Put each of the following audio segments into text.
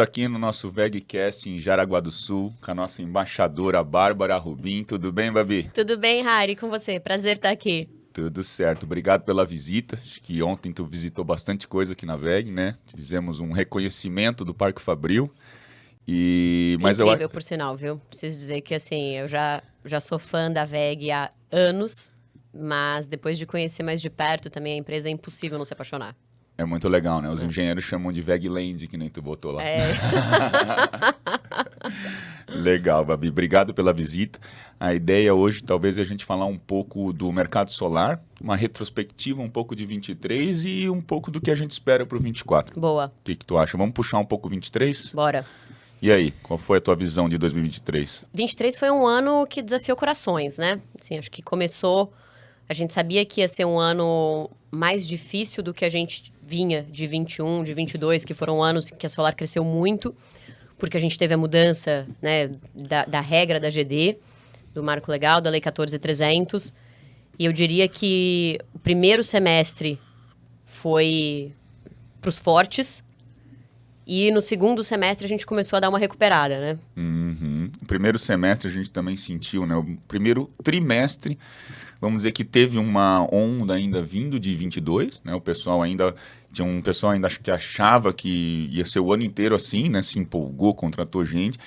aqui no nosso VegCast em Jaraguá do Sul, com a nossa embaixadora Bárbara Rubim. Tudo bem, Babi? Tudo bem, Harry, com você? Prazer estar aqui. Tudo certo. Obrigado pela visita. Acho que ontem tu visitou bastante coisa aqui na VEG, né? Fizemos um reconhecimento do Parque Fabril. Incrível, por sinal, viu? Preciso dizer que, assim, eu já sou fã da VEG há anos, mas depois de conhecer mais de perto também a empresa é impossível não se apaixonar. É muito legal, né? Os engenheiros chamam de VEGland, que nem tu botou lá. É. Legal, Babi. Obrigado pela visita. A ideia hoje talvez é a gente falar um pouco do mercado solar, uma retrospectiva um pouco de 23 e um pouco do que a gente espera para o 24. Boa. O que tu acha? Vamos puxar um pouco o 23? Bora. E aí, qual foi a tua visão de 2023? 23 foi um ano que desafiou corações, né? Assim, acho que começou... A gente sabia que ia ser um ano mais difícil do que a gente vinha de 21, de 22, que foram anos que a Solar cresceu muito, porque a gente teve a mudança, né, da regra da GD, do Marco Legal, da Lei 14.300. E eu diria que o primeiro semestre foi para os fortes, e no segundo semestre a gente começou a dar uma recuperada, né? Uhum. O primeiro semestre a gente também sentiu, né? O primeiro trimestre, vamos dizer que teve uma onda ainda vindo de 22, né? O pessoal ainda... Tinha um pessoal ainda que achava que ia ser o ano inteiro assim, né? Se empolgou, contratou gente.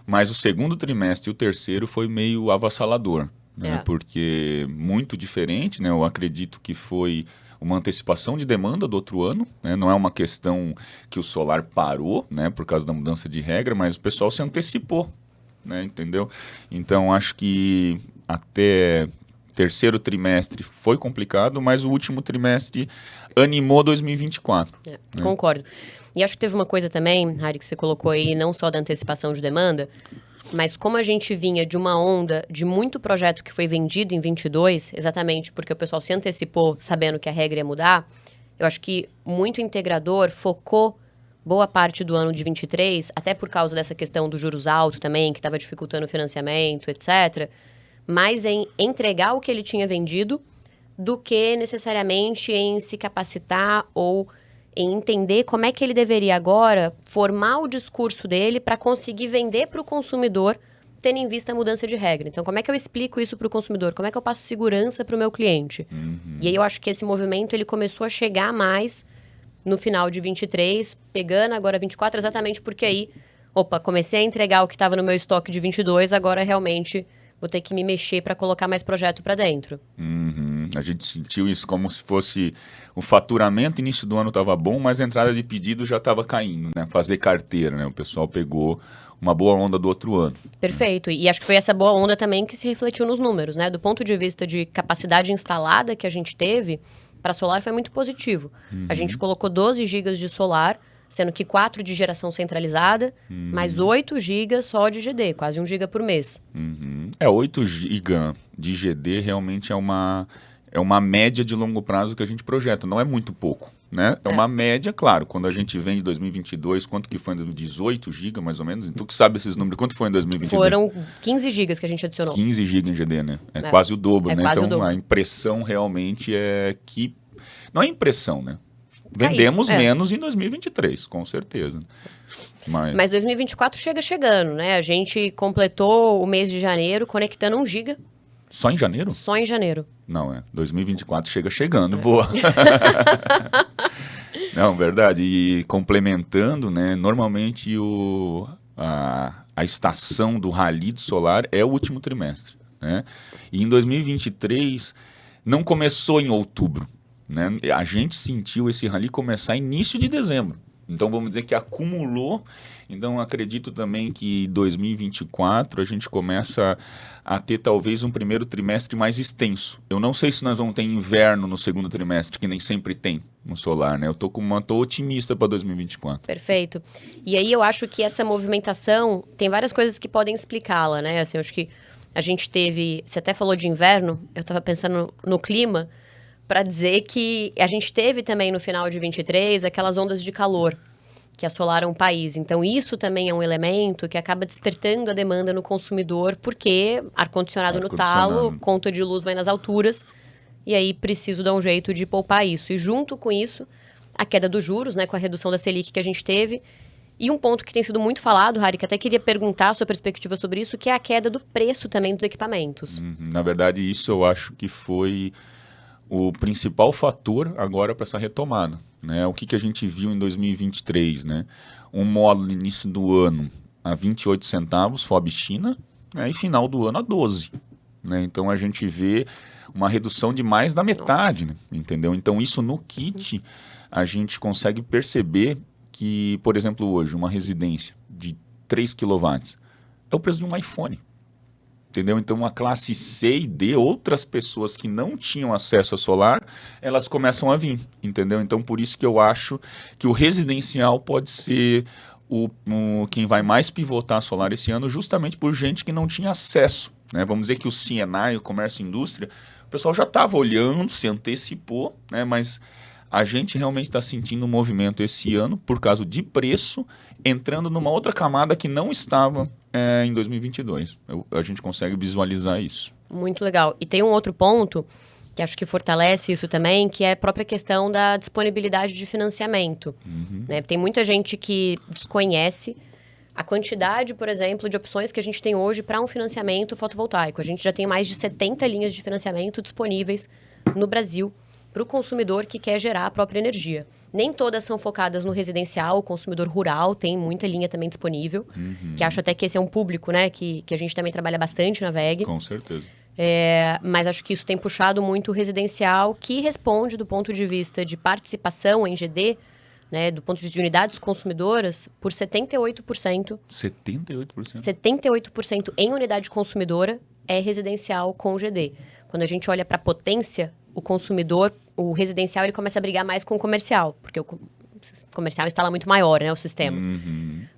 Mas o segundo trimestre e o terceiro foi meio avassalador, né? Porque muito diferente, né? Eu acredito que foi uma antecipação de demanda do outro ano, né? Não é uma questão que o solar parou, né? Por causa da mudança de regra, mas o pessoal se antecipou, né? Entendeu? Então, acho que até... terceiro trimestre foi complicado, mas o último trimestre animou 2024. Né? Concordo. E acho que teve uma coisa também, Harry, que você colocou aí, não só da antecipação de demanda, mas como a gente vinha de uma onda de muito projeto que foi vendido em 22, exatamente porque o pessoal se antecipou sabendo que a regra ia mudar, eu acho que muito integrador focou boa parte do ano de 23, até por causa dessa questão dos juros altos também, que estava dificultando o financiamento, etc., mais em entregar o que ele tinha vendido do que necessariamente em se capacitar ou em entender como é que ele deveria agora formar o discurso dele para conseguir vender para o consumidor, tendo em vista a mudança de regra. Então, como é que eu explico isso para o consumidor? Como é que eu passo segurança para o meu cliente? Uhum. E aí eu acho que esse movimento ele começou a chegar mais no final de 23, pegando agora 24, exatamente porque aí, comecei a entregar o que estava no meu estoque de 22, agora realmente... vou ter que me mexer para colocar mais projeto para dentro. Uhum. A gente sentiu isso como se fosse o faturamento, início do ano estava bom, mas a entrada de pedido já estava caindo, né? Fazer carteira, né? O pessoal pegou uma boa onda do outro ano. Perfeito. E acho que foi essa boa onda também que se refletiu nos números, né? Do ponto de vista de capacidade instalada que a gente teve, para solar foi muito positivo. A gente colocou 12 gigas de solar, sendo que 4 de geração centralizada, mais 8 GB só de GD, quase 1 GB por mês. 8 GB de GD realmente é uma média de longo prazo que a gente projeta, não é muito pouco, né? É uma média, claro, quando a gente vem de 2022, quanto que foi em 18 GB mais ou menos? Tu que sabe esses números, quanto foi em 2022? Foram 15 GB que a gente adicionou. 15 GB em GD, né? É quase o dobro, né? Quase então o dobro. A impressão realmente é que... Não é impressão, né? Vendemos menos em 2023, com certeza. Mas 2024 chegando, né? A gente completou o mês de janeiro conectando 1 GB. Só em janeiro? Só em janeiro. Não, 2024 chegando, boa. Não, verdade. E complementando, né? Normalmente a estação do rally do solar é o último trimestre, né? E em 2023 não começou em outubro. Né? A gente sentiu esse rally começar início de dezembro. Então, vamos dizer que acumulou. Então, acredito também que 2024 a gente começa a ter talvez um primeiro trimestre mais extenso. Eu não sei se nós vamos ter inverno no segundo trimestre, que nem sempre tem no solar, né? Eu tô otimista para 2024. Perfeito. E aí eu acho que essa movimentação tem várias coisas que podem explicá-la, né? Assim, eu acho que a gente teve... Você até falou de inverno, eu estava pensando no clima, para dizer que a gente teve também no final de 23 aquelas ondas de calor que assolaram o país. Então, isso também é um elemento que acaba despertando a demanda no consumidor, porque ar-condicionado no talo, conta de luz vai nas alturas, e aí preciso dar um jeito de poupar isso. E junto com isso, a queda dos juros, né, com a redução da Selic que a gente teve, E um ponto que tem sido muito falado, Harry, que até queria perguntar a sua perspectiva sobre isso, que é a queda do preço também dos equipamentos. Na verdade, isso eu acho que foi o principal fator agora para essa retomada, né? O que a gente viu em 2023, né? Um módulo no início do ano a 28 centavos, FOB China, né? E final do ano a 12, né? Então a gente vê uma redução de mais da metade, né? Entendeu? Então isso no kit a gente consegue perceber que, por exemplo, hoje uma residência de 3 kW é o preço de um iPhone. Entendeu? Então, a classe C e D, outras pessoas que não tinham acesso a solar, elas começam a vir, entendeu? Então, por isso que eu acho que o residencial pode ser quem vai mais pivotar solar esse ano, justamente por gente que não tinha acesso, né? Vamos dizer que o C&I, o comércio e indústria, o pessoal já estava olhando, se antecipou, né? Mas a gente realmente está sentindo um movimento esse ano, por causa de preço, entrando numa outra camada que não estava em 2022. A gente consegue visualizar isso. Muito legal. E tem um outro ponto, que acho que fortalece isso também, que é a própria questão da disponibilidade de financiamento. Né? Tem muita gente que desconhece a quantidade, por exemplo, de opções que a gente tem hoje para um financiamento fotovoltaico. A gente já tem mais de 70 linhas de financiamento disponíveis no Brasil para o consumidor que quer gerar a própria energia. Nem todas são focadas no residencial, o consumidor rural tem muita linha também disponível, que acho até que esse é um público, né, que a gente também trabalha bastante na WEG. Com certeza. Mas acho que isso tem puxado muito o residencial, que responde do ponto de vista de participação em GD, né, do ponto de vista de unidades consumidoras, por 78%. 78%? 78% em unidade consumidora é residencial com GD. Quando a gente olha para a potência, o consumidor, o residencial, ele começa a brigar mais com o comercial, porque o comercial instala muito maior, né, o sistema.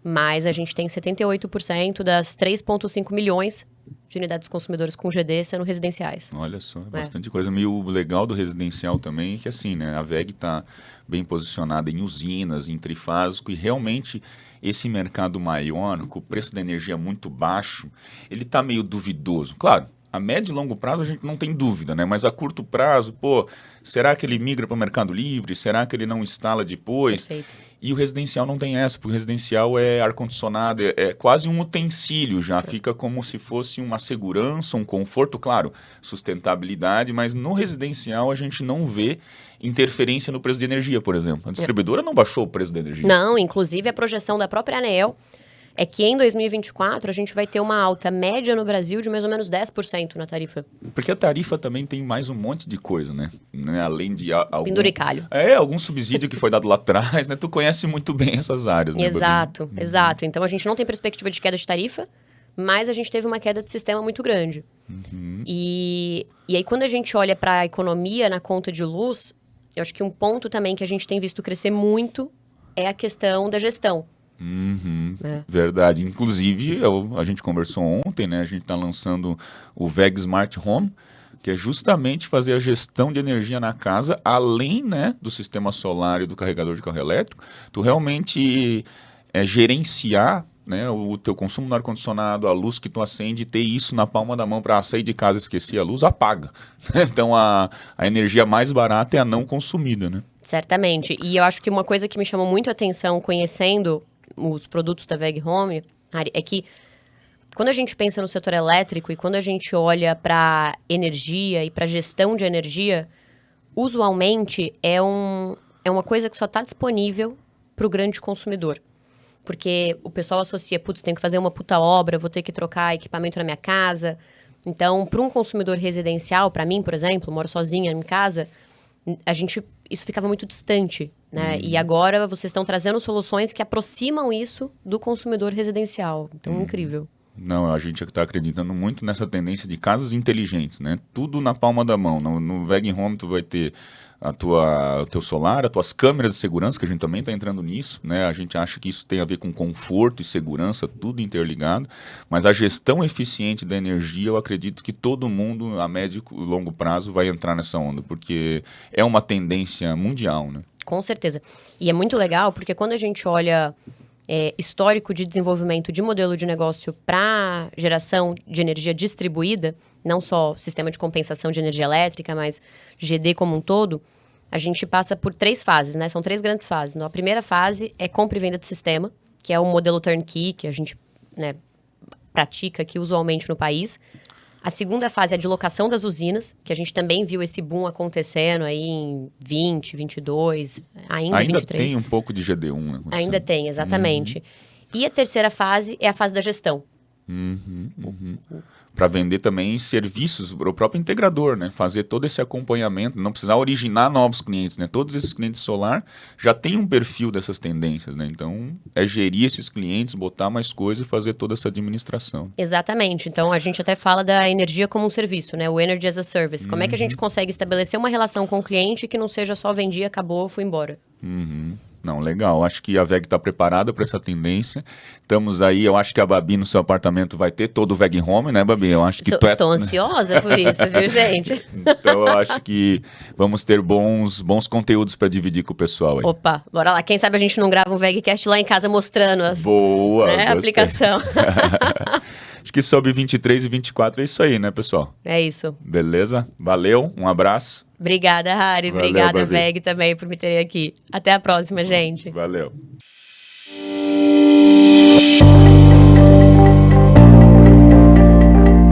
Mas a gente tem 78% das 3,5 milhões de unidades consumidoras com GD sendo residenciais. Olha só, bastante coisa. Meio legal do residencial também é que assim, né, a WEG está bem posicionada em usinas, em trifásico, e realmente esse mercado maior, com o preço da energia muito baixo, ele está meio duvidoso. Claro, a médio e longo prazo a gente não tem dúvida, né? Mas a curto prazo, será que ele migra para o Mercado Livre? Será que ele não instala depois? Perfeito. E o residencial não tem essa, porque o residencial é ar-condicionado, é quase um utensílio já, fica como se fosse uma segurança, um conforto, claro, sustentabilidade, mas no residencial a gente não vê interferência no preço de energia, por exemplo. A distribuidora não baixou o preço da energia. Não, inclusive a projeção da própria ANEEL é que em 2024 a gente vai ter uma alta média no Brasil de mais ou menos 10% na tarifa. Porque a tarifa também tem mais um monte de coisa, né? Além de Penduricalho. Algum subsídio que foi dado lá atrás, né? Tu conhece muito bem essas áreas, né? Exato, exato. Então a gente não tem perspectiva de queda de tarifa, mas a gente teve uma queda de sistema muito grande. E aí quando a gente olha para a economia na conta de luz, eu acho que um ponto também que a gente tem visto crescer muito é a questão da gestão. Verdade. Inclusive, a gente conversou ontem, né? A gente está lançando o WEG Smart Home, que é justamente fazer a gestão de energia na casa, além, né, do sistema solar e do carregador de carro elétrico. Tu realmente gerenciar, né, o teu consumo no ar-condicionado, a luz que tu acende, ter isso na palma da mão para sair de casa, esquecer a luz, apaga. Então, a energia mais barata é a não consumida, né? Certamente. E eu acho que uma coisa que me chamou muito a atenção conhecendo os produtos da WEG Home, Ari, é que quando a gente pensa no setor elétrico e quando a gente olha para energia e para gestão de energia, usualmente é uma coisa que só está disponível para o grande consumidor. Porque o pessoal associa, tenho que fazer uma puta obra, vou ter que trocar equipamento na minha casa. Então, para um consumidor residencial, para mim, por exemplo, moro sozinha em casa, isso ficava muito distante, né? E agora vocês estão trazendo soluções que aproximam isso do consumidor residencial. Então, incrível. Não, a gente está acreditando muito nessa tendência de casas inteligentes, né? Tudo na palma da mão. No WEG Home tu vai ter o teu solar, as tuas câmeras de segurança, que a gente também está entrando nisso, né? A gente acha que isso tem a ver com conforto e segurança, tudo interligado, mas a gestão eficiente da energia, eu acredito que todo mundo, a médio e longo prazo, vai entrar nessa onda, porque é uma tendência mundial, né? Com certeza. E é muito legal, porque quando a gente olha histórico de desenvolvimento de modelo de negócio para geração de energia distribuída, não só sistema de compensação de energia elétrica, mas GD como um todo, a gente passa por 3 fases, né? São 3 grandes fases. Então, a primeira fase é compra e venda de sistema, que é o modelo turnkey, que a gente, né, pratica aqui usualmente no país. A segunda fase é a de locação das usinas, que a gente também viu esse boom acontecendo aí em 20, 22, ainda 23. Tem um pouco de GD1, né? Ainda tem, exatamente. E a terceira fase é a fase da gestão. Para vender também serviços para o próprio integrador, né? Fazer todo esse acompanhamento, não precisar originar novos clientes, né? Todos esses clientes solar já têm um perfil dessas tendências, né? Então, é gerir esses clientes, botar mais coisa e fazer toda essa administração. Exatamente. Então, a gente até fala da energia como um serviço, né? O Energy as a Service. Como é que a gente consegue estabelecer uma relação com o cliente que não seja só vendi, acabou, fui embora? Não, legal. Acho que a VEG está preparada para essa tendência. Estamos aí, eu acho que a Babi no seu apartamento vai ter todo o VEG Home, né, Babi? Eu acho que Estou ansiosa por isso, viu, gente? Então eu acho que vamos ter bons conteúdos para dividir com o pessoal aí. Opa, bora lá. Quem sabe a gente não grava um VEGcast lá em casa mostrando Boa, a aplicação. Acho que sobre 23 e 24 é isso aí, né, pessoal? É isso. Beleza? Valeu, um abraço. Obrigada, Harry. Valeu, Obrigada, Babi. VEG, também, por me terem aqui. Até a próxima, gente. Valeu.